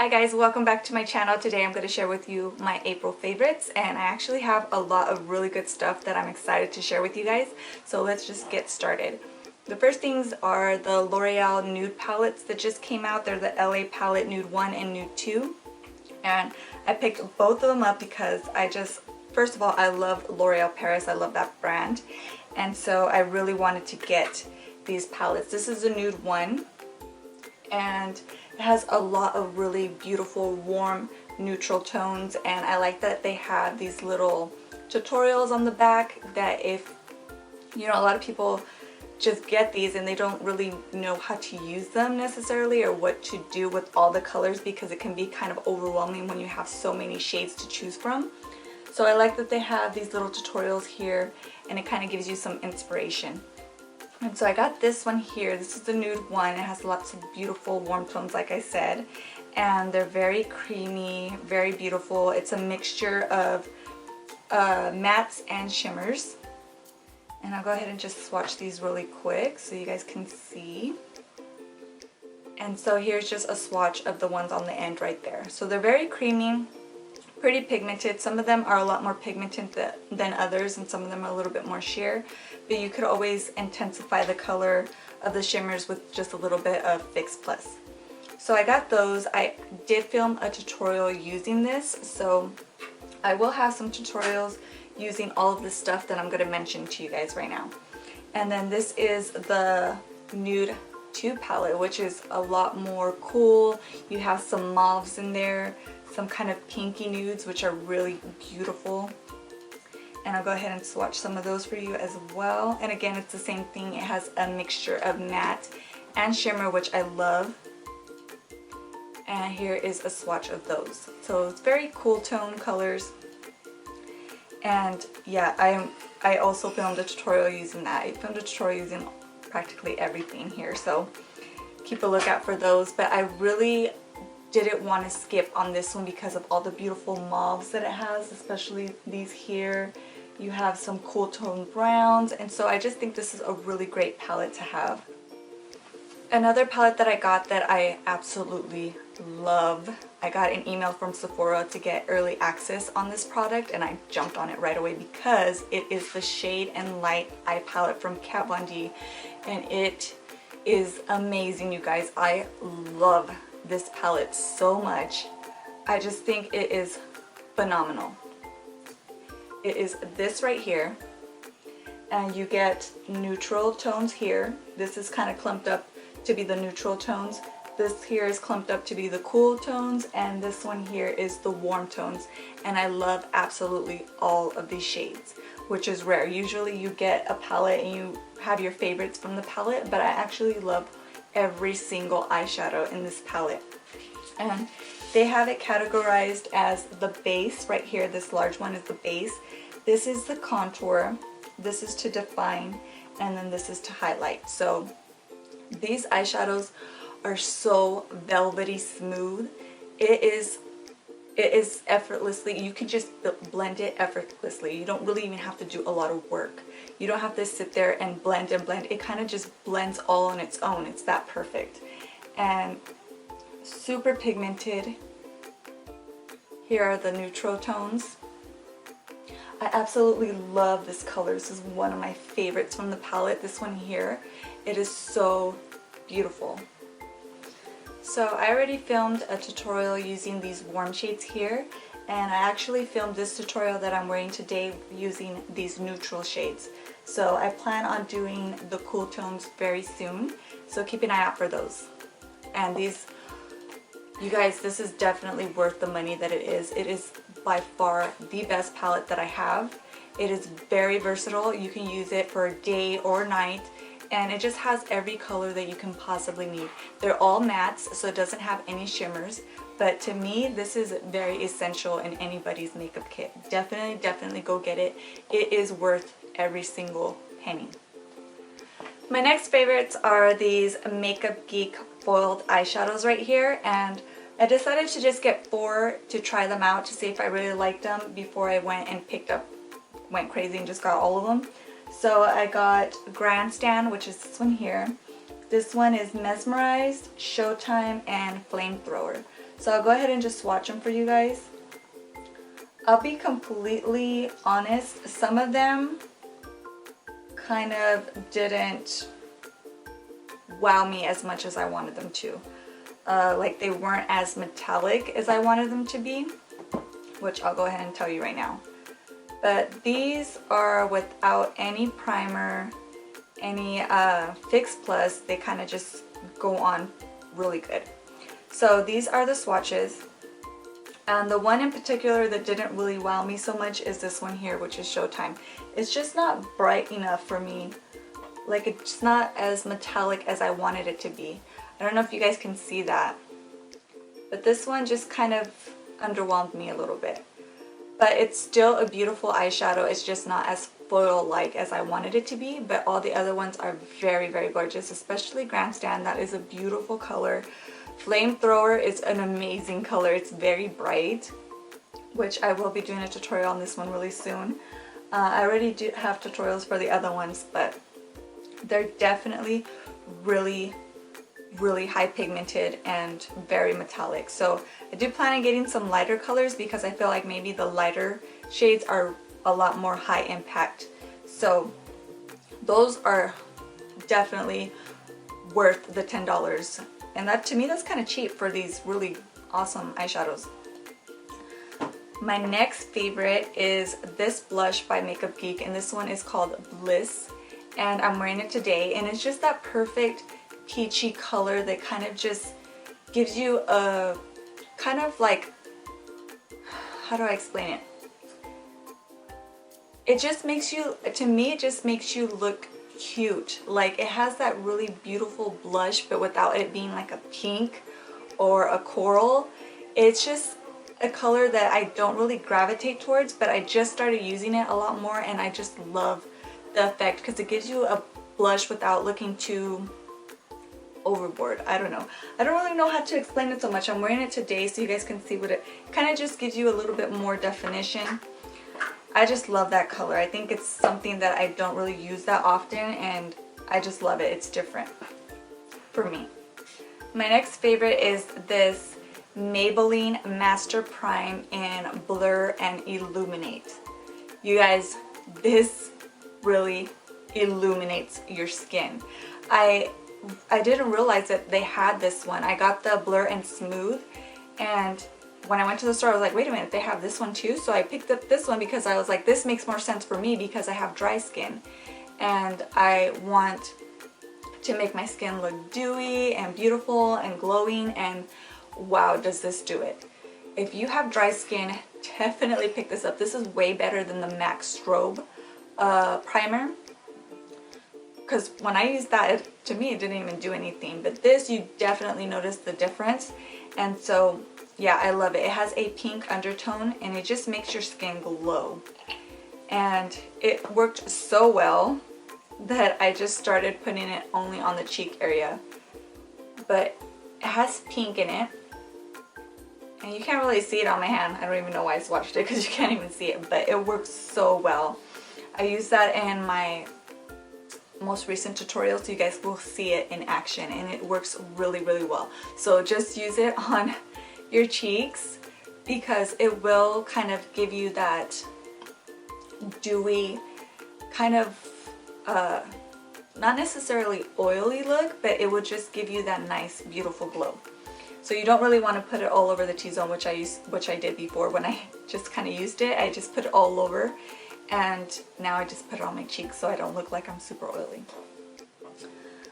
Hi guys, welcome back to my channel. Today I'm going to share with you my April favorites, and I actually have a lot of really good stuff that I'm excited to share with you guys. So let's just get started. The first things are the L'Oreal Nude palettes that just came out. They're the LA palette Nude 1 and Nude 2. And I picked both of them up because first of all, I love L'Oreal Paris. I love that brand. And so I really wanted to get these palettes. This is the Nude 1. And it has a lot of really beautiful warm neutral tones, and I like that they have these little tutorials on the back that if a lot of people just get these and they don't really know how to use them necessarily or what to do with all the colors, because it can be kind of overwhelming when you have so many shades to choose from. So I like that they have these little tutorials here, and it kind of gives you some inspiration. And so I got this one here. This is the Nude 1. It has lots of beautiful warm tones, like I said. And they're very creamy, very beautiful. It's a mixture of mattes and shimmers. And I'll go ahead and just swatch these really quick so you guys can see. And so here's just a swatch of the ones on the end right there. So they're very creamy, pretty pigmented. Some of them are a lot more pigmented than others, and some of them are a little bit more sheer. But you could always intensify the color of the shimmers with just a little bit of Fix Plus. So I got those. I did film a tutorial using this, so I will have some tutorials using all of the stuff that I'm going to mention to you guys right now. And then this is the Nude 2 palette, which is a lot more cool. You have some mauves in there, some kind of pinky nudes, which are really beautiful. And I'll go ahead and swatch some of those for you as well. And again, it's the same thing. It has a mixture of matte and shimmer, which I love. And here is a swatch of those. So it's very cool tone colors. And yeah, I also filmed a tutorial using that. I filmed a tutorial using practically everything here, so keep a lookout for those. But I really didn't want to skip on this one because of all the beautiful mauves that it has, especially these here. You have some cool tone browns, and so I just think this is a really great palette to have. Another palette that I got that I absolutely love, I got an email from Sephora to get early access on this product, and I jumped on it right away because it is the Shade and Light eye palette from Kat Von D, and it is amazing, you guys. I love this palette so much. I just think it is phenomenal. It is this right here, and you get neutral tones here. This is kind of clumped up to be the neutral tones. This here is clumped up to be the cool tones, and this one here is the warm tones. And I love absolutely all of these shades, which is rare. Usually you get a palette and you have your favorites from the palette, but I actually love every single eyeshadow in this palette. And they have it categorized as the base right here. This large one is the base. This is the contour. This is to define, and then this is to highlight. So these eyeshadows are so velvety smooth. It is effortlessly, you can just blend it effortlessly. You don't really even have to do a lot of work. You don't have to sit there and blend and blend. It kind of just blends all on its own. It's that perfect. And super pigmented. Here are the neutral tones. I absolutely love this color. This is one of my favorites from the palette. This one here, it is so beautiful. So I already filmed a tutorial using these warm shades here, and I actually filmed this tutorial that I'm wearing today using these neutral shades. So I plan on doing the cool tones very soon, so keep an eye out for those. And these, you guys, this is definitely worth the money that it is. It is by far the best palette that I have. It is very versatile. You can use it for day or night, and it just has every color that you can possibly need. They're all mattes, so it doesn't have any shimmers, but to me this is very essential in anybody's makeup kit. Definitely go get it. It is worth every single penny. My next favorites are these Makeup Geek foiled eyeshadows right here, and I decided to just get 4 to try them out to see if I really liked them before I went crazy and just got all of them. So I got Grandstand, which is this one here. This one is Mesmerized, Showtime, and Flamethrower. So I'll go ahead and just swatch them for you guys. I'll be completely honest, some of them kind of didn't wow me as much as I wanted them to. Like they weren't as metallic as I wanted them to be, which I'll go ahead and tell you right now. But these are without any primer, any Fix Plus. They kind of just go on really good. So these are the swatches. And the one in particular that didn't really wow me so much is this one here, which is Showtime. It's just not bright enough for me. Like it's not as metallic as I wanted it to be. I don't know if you guys can see that. But this one just kind of underwhelmed me a little bit. But it's still a beautiful eyeshadow. It's just not as foil-like as I wanted it to be. But all the other ones are very, very gorgeous. Especially Grandstand. That is a beautiful color. Flamethrower is an amazing color. It's very bright, which I will be doing a tutorial on this one really soon. I already do have tutorials for the other ones, but they're definitely really, really high pigmented and very metallic. So I do plan on getting some lighter colors because I feel like maybe the lighter shades are a lot more high impact. So those are definitely worth the $10. And that, to me, that's kind of cheap for these really awesome eyeshadows. My next favorite is this blush by Makeup Geek, and this one is called Bliss. And I'm wearing it today, and it's just that perfect peachy color that kind of just gives you a kind of like, how do I explain it? It just makes you, to me, it just makes you look cute. Like it has that really beautiful blush, but without it being like a pink or a coral. It's just a color that I don't really gravitate towards, but I just started using it a lot more, and I just love the effect because it gives you a blush without looking too overboard. I don't know. I don't really know how to explain it so much. I'm wearing it today so you guys can see what it kind of just gives you a little bit more definition. I just love that color. I think it's something that I don't really use that often, and I just love it. It's different for me. My next favorite is this Maybelline Master Prime in Blur and Illuminate. You guys, this really illuminates your skin. I didn't realize that they had this one. I got the Blur and Smooth, and when I went to the store I was like, wait a minute, they have this one too? So I picked up this one because I was like, this makes more sense for me because I have dry skin and I want to make my skin look dewy and beautiful and glowing, and wow, does this do it. If you have dry skin, definitely pick this up. This is way better than the MAC Strobe primer, because when I used that, to me it didn't even do anything, but this, you definitely notice the difference. And so yeah, I love it. It has a pink undertone and it just makes your skin glow, and it worked so well that I just started putting it only on the cheek area. But it has pink in it, and you can't really see it on my hand. I don't even know why I swatched it because you can't even see it, but it works so well. I use that in my most recent tutorial so you guys will see it in action, and it works really, really well. So just use it on your cheeks because it will kind of give you that dewy kind of not necessarily oily look, but it will just give you that nice beautiful glow. So you don't really want to put it all over the T-zone, which I did before. When I just kind of used it, I just put it all over, and now I just put it on my cheeks so I don't look like I'm super oily.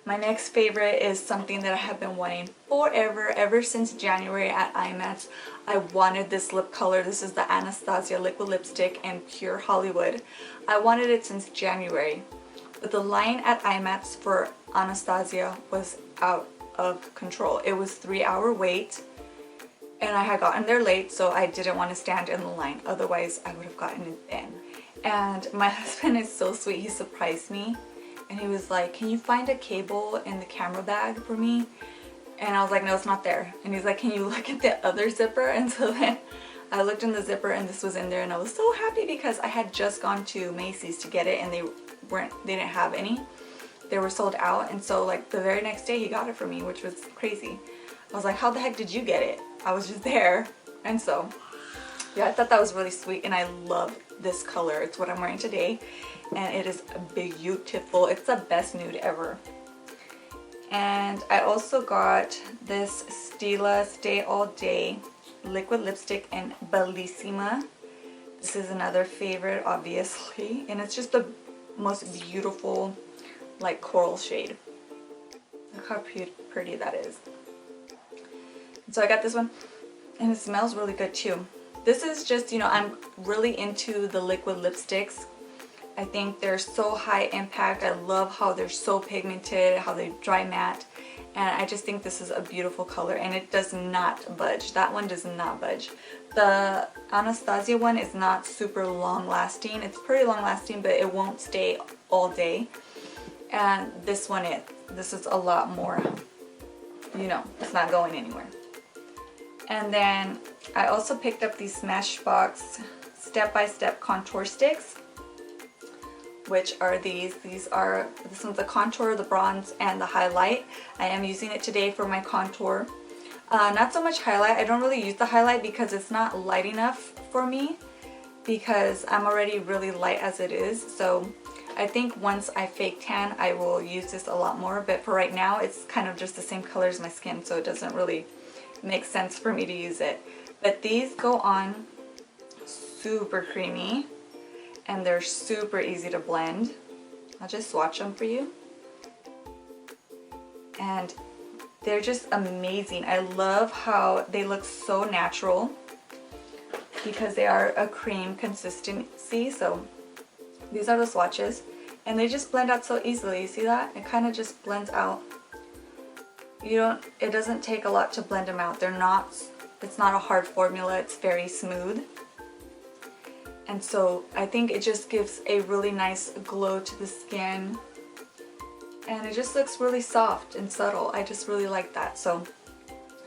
My next favorite is something that I have been wanting forever, ever since January at IMATS. I wanted this lip color. This is the Anastasia liquid lipstick in Pure Hollywood. I wanted it since January, but the line at IMATS for Anastasia was out of control. It was 3-hour wait, and I had gotten there late, so I didn't want to stand in the line. Otherwise, I would have gotten it then. And my husband is so sweet. He surprised me. And he was like, can you find a cable in the camera bag for me? And I was like, no, it's not there. And he's like, can you look at the other zipper? And so then I looked in the zipper and this was in there, and I was so happy because I had just gone to Macy's to get it and they didn't have any. They were sold out. And so like the very next day he got it for me, which was crazy. I was like, how the heck did you get it? I was just there. And so yeah, I thought that was really sweet, and I love this color. It's what I'm wearing today, and it is beautiful. It's the best nude ever. And I also got this Stila Stay All Day liquid lipstick in Bellissima. This is another favorite, obviously, and it's just the most beautiful like coral shade. Look how pretty that is. So I got this one, and it smells really good too. This is just, you know, I'm really into the liquid lipsticks. I think they're so high impact. I love how they're so pigmented, how they dry matte, and I just think this is a beautiful color, and it does not budge. That one does not budge. The Anastasia one is not super long lasting. It's pretty long lasting, but it won't stay all day. And this one is. This is a lot more, you know, it's not going anywhere. And then I also picked up these Smashbox step-by-step contour sticks, which are these. This one's the contour, the bronze, and the highlight. I am using it today for my contour. Not so much highlight. I don't really use the highlight because it's not light enough for me, because I'm already really light as it is. So I think once I fake tan, I will use this a lot more. But for right now, it's kind of just the same color as my skin, so it doesn't really make sense for me to use it. But these go on super creamy, and they're super easy to blend. I'll just swatch them for you. And they're just amazing. I love how they look so natural because they are a cream consistency. So these are the swatches, and they just blend out so easily. You see that? It kind of just blends out. It doesn't take a lot to blend them out. It's not a hard formula. It's very smooth. And so I think it just gives a really nice glow to the skin, and it just looks really soft and subtle. I just really like that. So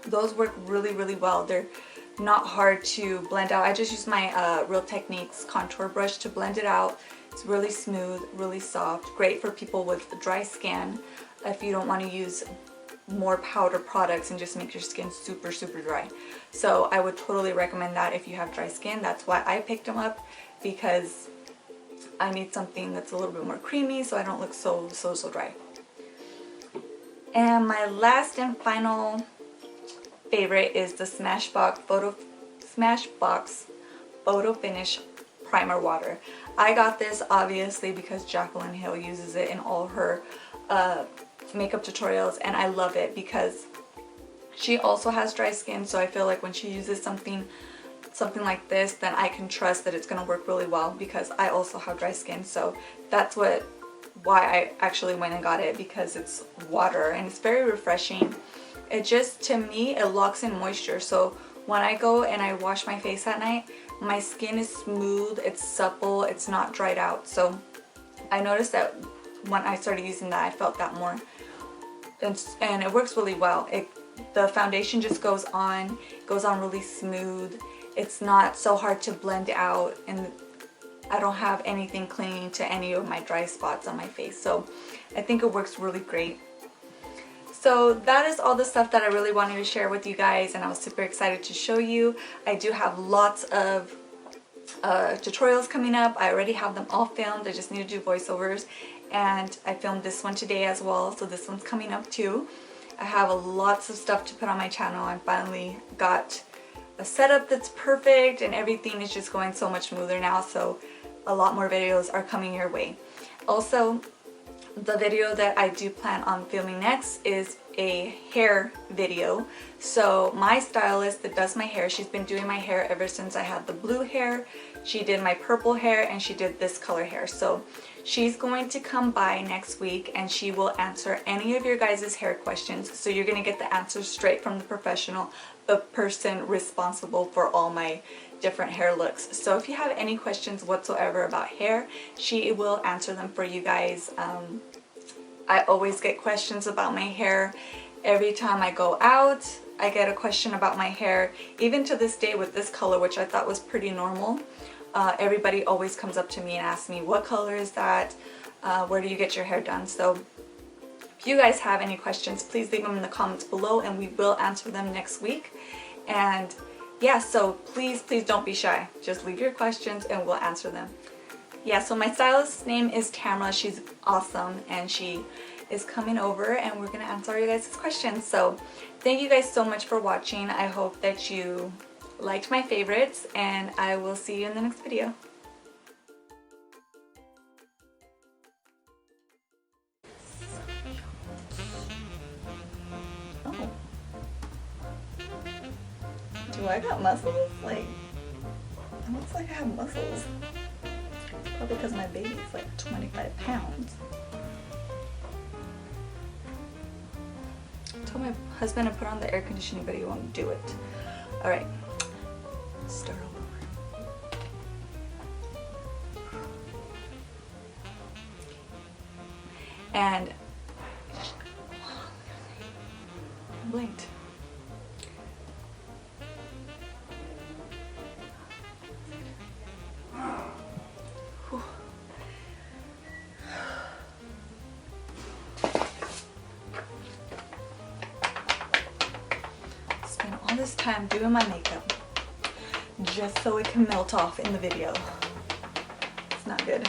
those work really, really well. They're not hard to blend out. I just use my Real Techniques contour brush to blend it out. It's really smooth, really soft, great for people with dry skin if you don't want to use more powder products and just make your skin super, super dry. So I would totally recommend that if you have dry skin. That's why I picked them up, because I need something that's a little bit more creamy so I don't look so dry. And my last and final favorite is the Smashbox Photo Finish Primer Water. I got this obviously because Jaclyn Hill uses it in all her makeup tutorials, and I love it because she also has dry skin, so I feel like when she uses something like this, then I can trust that it's going to work really well, because I also have dry skin. So that's why I actually went and got it, because it's water and it's very refreshing. It just, to me, it locks in moisture. So when I go and I wash my face at night, my skin is smooth, it's supple, it's not dried out. So I noticed that when I started using that, I felt that more, and it works really well. The foundation just goes on really smooth. It's not so hard to blend out, and I don't have anything clinging to any of my dry spots on my face. So I think it works really great. So that is all the stuff that I really wanted to share with you guys, and I was super excited to show you. I do have lots of tutorials coming up. I already have them all filmed. I just need to do voiceovers, and I filmed this one today as well, so this one's coming up too. I have lots of stuff to put on my channel. I finally got a setup that's perfect, and everything is just going so much smoother now, so a lot more videos are coming your way. Also, the video that I do plan on filming next is a hair video. So my stylist that does my hair, she's been doing my hair ever since I had the blue hair. She did my purple hair, and she did this color hair. So she's going to come by next week, and she will answer any of your guys' hair questions. So you're going to get the answers straight from the professional, the person responsible for all my different hair looks. So if you have any questions whatsoever about hair, she will answer them for you guys. I always get questions about my hair. Every time I go out, I get a question about my hair. Even to this day with this color, which I thought was pretty normal, everybody always comes up to me and asks me, what color is that? Where do you get your hair done? So if you guys have any questions, please leave them in the comments below, and we will answer them next week. And yeah, so please don't be shy. Just leave your questions and we'll answer them. Yeah, so my stylist's name is Tamara. She's awesome and she is coming over and we're gonna answer you guys' questions. So thank you guys so much for watching. I hope that you liked my favorites and I will see you in the next video. Oh. Do I got muscles? Like, it looks like I have muscles. Probably because my baby's like 25 pounds. I told my husband to put on the air conditioning, but he won't do it. Alright, start over. And I blinked. All this time doing my makeup just so it can melt off in the video. It's not good.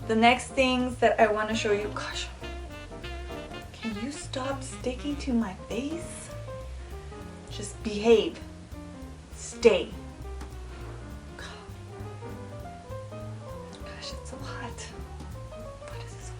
The next things that I want to show you, gosh, can you stop sticking to my face? Just behave. Stay. It's so hot. What is this?